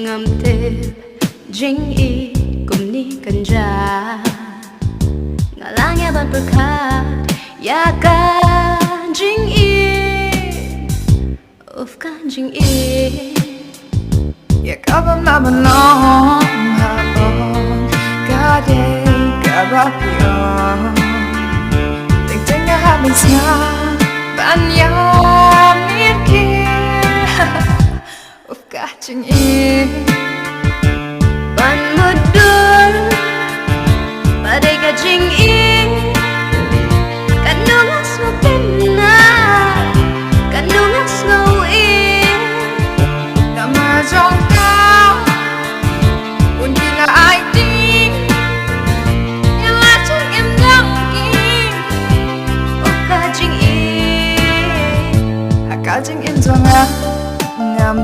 ngầm thêm jingieid cùng ni cần ra ngả lá nghe bạn bực ha ya ka jingieid of ka jingieid ya ka bam na Mano hapoh ka day ka baieid tình tình nga ha mình sngap ban ya mir kia of ka jingieid ban mudur badai ka jingieid kanungas mo pina kanungas mo Nama jong kau pun gila ID yang acak em lagi ka jingieid akal jing em jong ngam